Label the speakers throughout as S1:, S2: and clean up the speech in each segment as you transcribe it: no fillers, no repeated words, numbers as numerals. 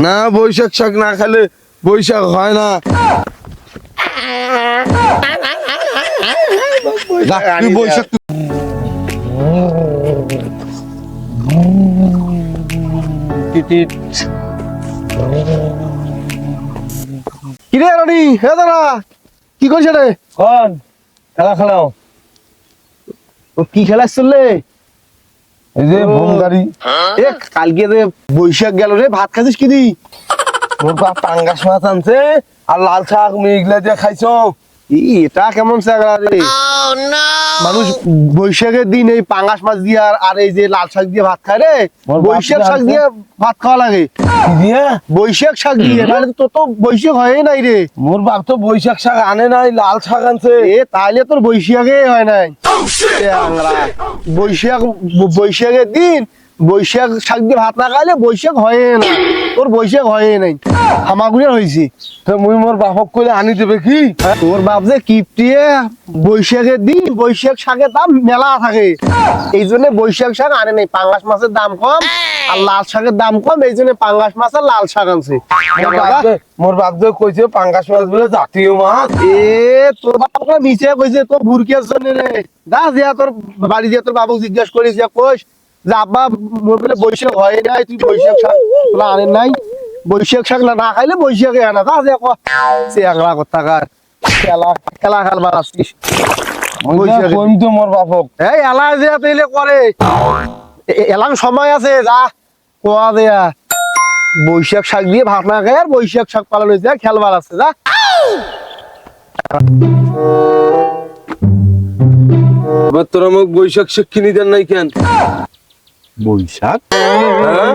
S1: না বৈশাখ শাক না খেলে বৈশাখ হয় না।
S2: তুই বৈশাখ
S3: কিরে রানি হে দাদা কি করছে রে?
S1: কোন খেলা খেলাও?
S3: ও কি খেলা চললে?
S1: এই যে ভোমগাড়ি।
S3: এ কালকে যে বৈশাখ গেল রে, ভাত খাচ্ছিস কি দি?
S1: মোর বাপ পাঙ্গাস মাছ আনছে আর লাল শাক মেঘলা দিয়ে খাইছো।
S3: এটা কেমন চাগড়া রে? মানুষ বৈশাখের দিন এই পাঙ্গাস মাছ দিয়ে আর এই যে লাল শাক দিয়ে ভাত খায় রে।
S1: মোর বাপ
S3: বৈশাখ শাক
S1: জানছে।
S3: দিয়ে ভাত খাওয়া লাগে।
S1: কি দিয়ে?
S3: বৈশাখ শাক দিয়ে, মানে তো তো বৈশাখ হয় নাই রে।
S1: মোর বাপ তো বৈশাখ শাক আনে নাই, লাল শাক আনছে।
S3: এ তাইলে তোর বৈশাখে হয় নাই। এ আংরা, বৈশাখের দিন বৈশাখ শাক দিয়ে ভাত না খাইলে বৈশাখ হয় না। তোর বৈশাখ হয় নাই, হামাগুড়িয়া হয়েছি।
S1: তো মুই মোর বাপক কইলে আনি দেবে কি?
S3: তোর বাপ যে কিপটিয়ে, বৈশাখের দিন বৈশাখ শাকের দাম মেলা থাকে, এই জন্য বৈশাখ শাক আনে নাই। পাঙ্গাস মাছের দাম কম আর লাল শাকের দাম কম, এই জন্য পাঙ্গাস মাছ আর লাল শাক আনছে।
S1: মোর বাপ যে কইছে পাঙ্গাস মাছ বলে জাতীয় মাছ।
S3: এ তোর বাপ মিছে কইছে, তোর ভুরকিয়ার জন্য রে। যা দিয়া তোর বাড়ি দিয়ে তোর বাবুক জিজ্ঞাসা করিস, কইস যে আব্বা মোর বলে বৈশাখ হয় নাই, তুই বৈশাখ শাক আনেন নাই। বৈশাখ শাক না খাইলে বৈশাখে আনা। যা দিয়া সে আগলা কথা কার খেলা খেলা খেলবার আসছিস।
S1: কইম তো মোর বাপক।
S3: এই এলা যে তেলে করে এলাম সময় আছে, যা কোয়া দেয়া বৈশাখ শাক দিয়ে ভাত না খায় আর বৈশাখ শাক পালন হয়েছে, খেলবার আছে যা।
S1: তোরা মোক বৈশাখ শাক কিনে দেন নাই কেন?
S2: বৈশাখ
S1: হ্যাঁ?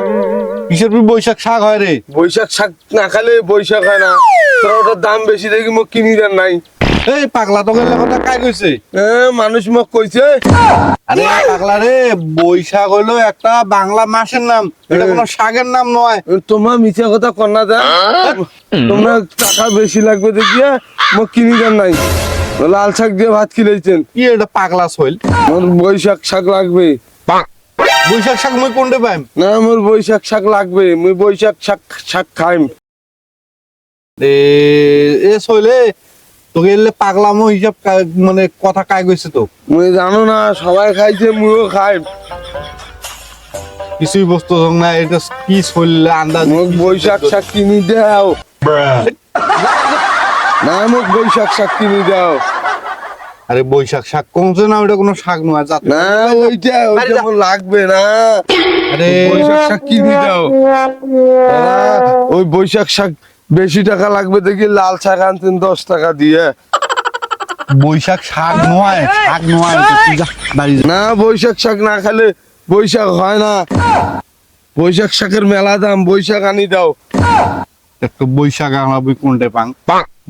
S2: কিসের বৈশাখ শাক হয় রে?
S1: বৈশাখ শাক না খালে বৈশাখ হয় না। তোরা ওটার দাম বেশি দেখি মোক কিনে দেন নাই।
S2: এই পাগলা তো গেলে কথা কাই কইছে?
S1: মানুষ মোক কইছে।
S2: আরে পাগলা রে, বৈশাখ হলো একটা বাংলা মাসের নাম, এটা কোনো শাকের নাম নয়।
S1: তোমার মিছা কথা কন্যা দেন, তোমরা টাকা বেশি লাগবে দেখিয়া মোক কিনে দেন নাই। লাল শাক দিয়ে ভাত খিলাইছেন।
S2: কি এটা পাগলা শৈল?
S1: মোর বৈশাখ শাক লাগবে।
S2: বৈশাখ শাক মই কোনটা পাইম?
S1: না মোর বৈশাখ শাক লাগবে, মুই বৈশাখ শাক খাইম।
S2: এ শৈলে তোকে এলে পাগলামো হিসাব মানে কথা কাই কইছে তো?
S1: মুই জানো না, সবাই খাইছে মুইও খাইম।
S2: কিছুই বস্তু না, এটা কি শৈলে আন্দাজ?
S1: মোক বৈশাখ শাক কিনি দাও। না মোক বৈশাখ শাক কিনি দাও।
S2: আরে বৈশাখ শাক কমছে না, ওটা কোনো শাক নয়।
S1: না ওইটা মোর লাগবে না।
S2: আরে
S1: বৈশাখ শাক কিনি দাও। ওই বৈশাখ শাক বেশি টাকা লাগবে দেখি লাল শাক আনতেন 10 টাকা দিয়ে।
S2: বৈশাখ শাক নয়, শাক নয়, তুই যা বাড়ি যা।
S1: না বৈশাখ শাক না খেলে বৈশাখ হয় না। বৈশাখ শাকের মেলা দাম, বৈশাখ আনি দাও।
S2: একটু বৈশাখ আমরা বই কোনটা পাং?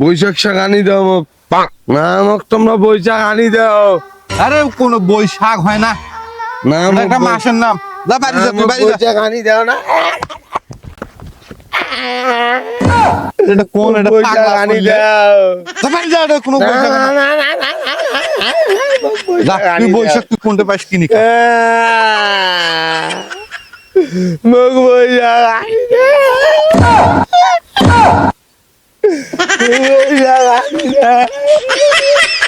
S1: বৈশাখ শাক আনি দাও মোক। না মোক তোমরা বৈশাখ আনি দাও।
S2: আরে কোনো বৈশাখ হয় না,
S1: না
S2: ওটা
S1: মোক
S2: একটা মাসের নাম। যা বাড়ি যা, তুই বাড়ি যা।
S1: বৈশাখ আনি দাও না।
S2: এটা কোন, এটা
S1: বৈশাখ
S2: পাগলা
S1: আনি
S2: শৈলে।
S1: দাও।
S2: যা বাড়ি যা, এটা কোনো বৈশাখ না। যা, তুই বৈশাখ তুই কোনটা পাইস কিনি খা।
S1: মোক বৈশাখ আনি দাও। বৈশাখ আনি দাও।